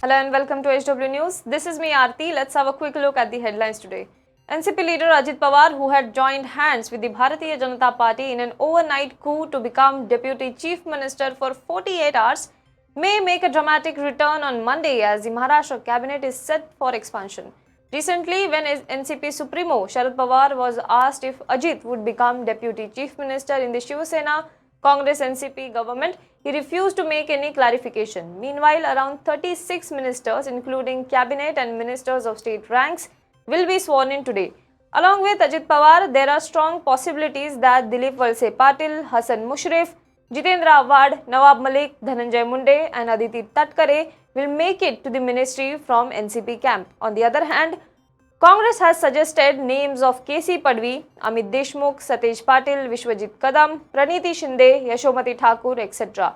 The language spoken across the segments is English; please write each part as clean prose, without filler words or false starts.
Hello and welcome to HW News. This is me Aarti. Let's have a quick look at the headlines today. NCP leader Ajit Pawar, who had joined hands with the Bharatiya Janata Party in an overnight coup to become Deputy Chief Minister for 48 hours, may make a dramatic return on Monday as the Maharashtra cabinet is set for expansion. Recently, when NCP supremo Sharad Pawar was asked if Ajit would become Deputy Chief Minister in the Shiv Sena-Congress-NCP government, he refused to make any clarification. Meanwhile, around 36 ministers, including cabinet and ministers of state ranks, will be sworn in today. Along with Ajit Pawar, there are strong possibilities that Dilip Valse Patil, Hassan Mushrif, Jitendra Awhad, Nawab Malik, Dhananjay Munde and Aditi Tatkare will make it to the ministry from NCP camp. On the other hand, Congress has suggested names of KC Padvi, Amit Deshmukh, Satesh Patil, Vishwajit Kadam, Praniti Shinde, Yashomati Thakur, etc.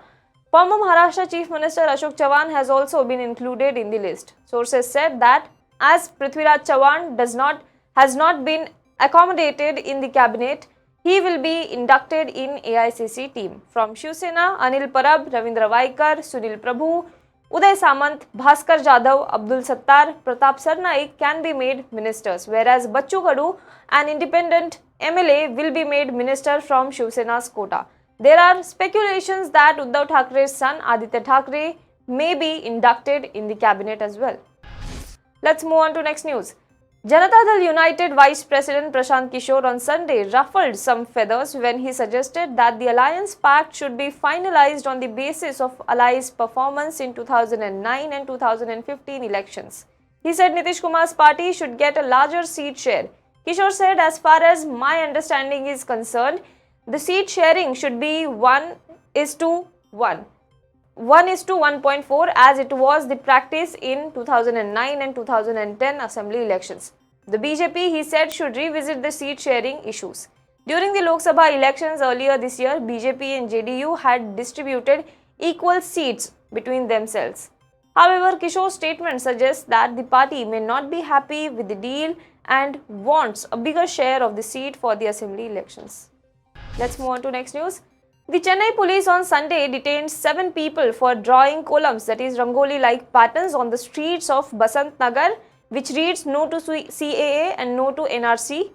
Former Maharashtra Chief Minister Ashok Chavan has also been included in the list. Sources said that as Prithviraj Chavan has not been accommodated in the cabinet, he will be inducted in AICC team. From Shiv Sena, Anil Parab, Ravindra Vaikar, Sunil Prabhu, Uday Samant, Bhaskar Jadhav, Abdul Sattar, Pratap Sarnaik can be made ministers, whereas Bachchu Kadu, an independent MLA, will be made minister from Shiv Sena's quota. There are speculations that Uddhav Thackeray's son Aditi Tatkare may be inducted in the cabinet as well. Let's move on to next news. Janata Dal United Vice President Prashant Kishore on Sunday ruffled some feathers when he suggested that the alliance pact should be finalized on the basis of allies' performance in 2009 and 2015 elections. He said Nitish Kumar's party should get a larger seat share. Kishore said, as far as my understanding is concerned, the seat sharing should be 1:1. 1:1.4 as it was the practice in 2009 and 2010 assembly elections. The BJP, he said, should revisit the seat sharing issues. During the Lok Sabha elections earlier this year, BJP and JDU had distributed equal seats between themselves. However, Kishore's statement suggests that the party may not be happy with the deal and wants a bigger share of the seat for the assembly elections. Let's move on to next news. The Chennai police on Sunday detained 7 people for drawing columns, that is Rangoli-like patterns on the streets of Basant Nagar, which reads no to CAA and no to NRC.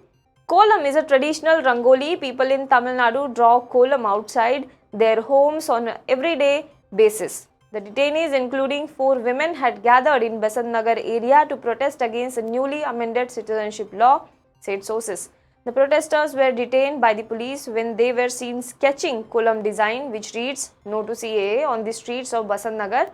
Kolam is a traditional Rangoli. People in Tamil Nadu draw kolam outside their homes on an everyday basis. The detainees, including 4 women, had gathered in Basant Nagar area to protest against a newly amended citizenship law, said sources. The protesters were detained by the police when they were seen sketching kolam design which reads no to CAA on the streets of Basant Nagar.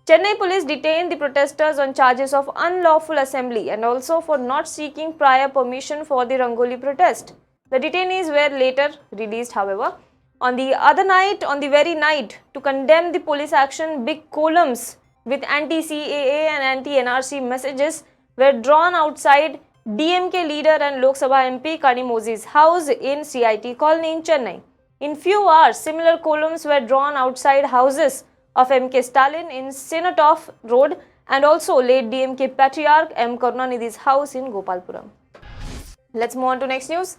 Chennai police detained the protesters on charges of unlawful assembly and also for not seeking prior permission for the Rangoli protest. The detainees were later released, however. On the very night to condemn the police action, big columns with anti-CAA and anti-NRC messages were drawn outside DMK leader and Lok Sabha MP Kanimozhi's house in CIT colony in Chennai. In few hours, similar columns were drawn outside houses of MK Stalin in Senatov Road and also late DMK patriarch M. Karunanidhi's house in Gopalpuram. Let's move on to next news.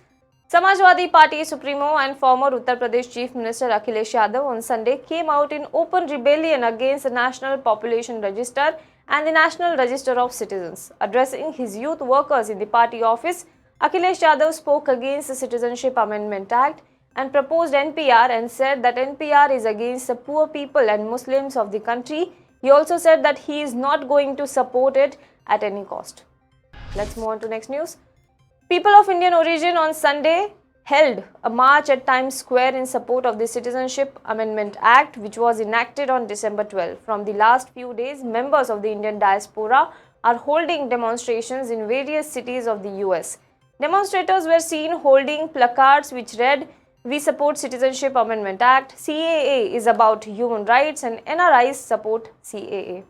Samajwadi Party Supremo and former Uttar Pradesh Chief Minister Akhilesh Yadav on Sunday came out in open rebellion against the National Population Register and the National Register of Citizens. Addressing his youth workers in the party office, Akhilesh Yadav spoke against the Citizenship Amendment Act and proposed NPR and said that NPR is against the poor people and Muslims of the country. He also said that he is not going to support it at any cost. Let's move on to next news. People of Indian origin on Sunday held a march at Times Square in support of the Citizenship Amendment Act, which was enacted on December 12. From the last few days, members of the Indian diaspora are holding demonstrations in various cities of the US. Demonstrators were seen holding placards which read, "We support Citizenship Amendment Act, CAA is about human rights and NRIs support CAA."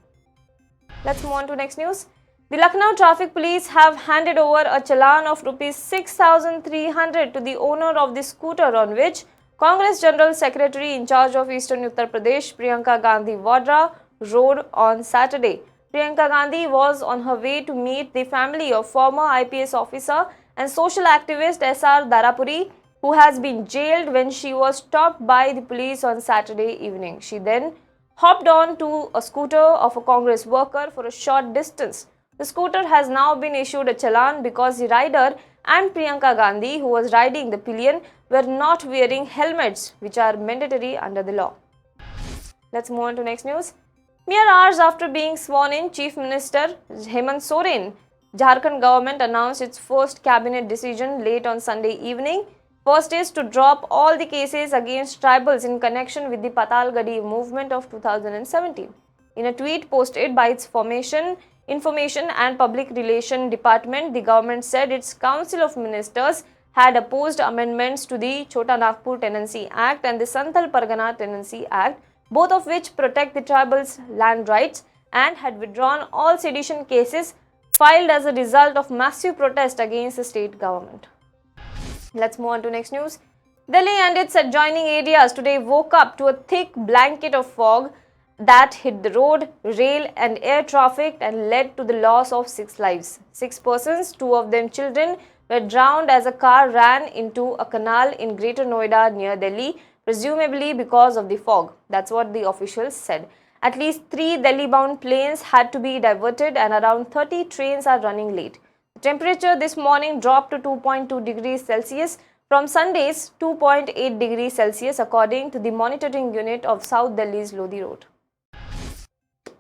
Let's move on to next news. The Lucknow Traffic Police have handed over a challan of Rs 6,300 to the owner of the scooter on which Congress General Secretary in charge of Eastern Uttar Pradesh, Priyanka Gandhi Vadra, rode on Saturday. Priyanka Gandhi was on her way to meet the family of former IPS officer and social activist S.R. Darapuri, who has been jailed when she was stopped by the police on Saturday evening. She then hopped on to a scooter of a Congress worker for a short distance. The scooter has now been issued a challan because the rider and Priyanka Gandhi, who was riding the pillion, were not wearing helmets, which are mandatory under the law. Let's move on to next news. Mere hours after being sworn in, Chief Minister Hemant Soren, Jharkhand government announced its first cabinet decision late on Sunday evening. First is to drop all the cases against tribals in connection with the Patalgadi movement of 2017. In a tweet posted by its Information and Public Relations Department, the government said its Council of Ministers had opposed amendments to the Chota Nagpur Tenancy Act and the Santhal Pargana Tenancy Act, both of which protect the tribals' land rights, and had withdrawn all sedition cases filed as a result of massive protest against the state government. Let's move on to next news. Delhi and its adjoining areas today woke up to a thick blanket of fog that hit the road, rail and air traffic and led to the loss of 6 lives. 6 persons, 2 of them children, were drowned as a car ran into a canal in Greater Noida near Delhi, presumably because of the fog. That's what the officials said. At least 3 Delhi-bound planes had to be diverted and around 30 trains are running late. The temperature this morning dropped to 2.2 degrees Celsius from Sunday's 2.8 degrees Celsius according to the monitoring unit of South Delhi's Lodi Road.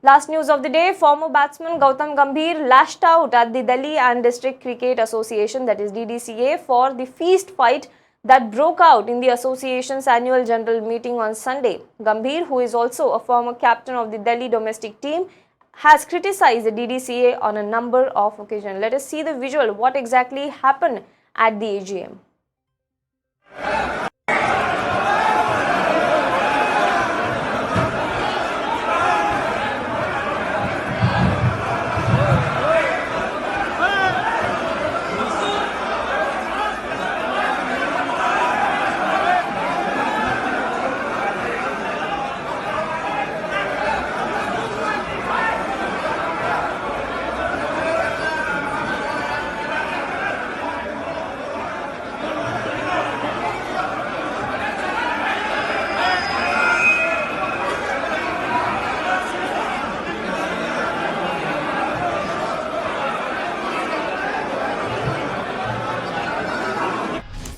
Last news of the day, former batsman Gautam Gambhir lashed out at the Delhi and District Cricket Association, that is DDCA, for the feast fight that broke out in the association's annual general meeting on Sunday. Gambhir, who is also a former captain of the Delhi domestic team, has criticized the DDCA on a number of occasions. Let us see the visual, what exactly happened at the AGM.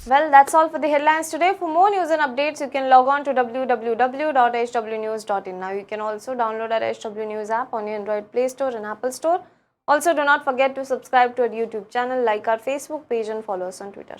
Well, that's all for the headlines today. For more news and updates, you can log on to www.hwnews.in. Now, you can also download our HW News app on your Android Play Store and Apple Store. Also, do not forget to subscribe to our YouTube channel, like our Facebook page and follow us on Twitter.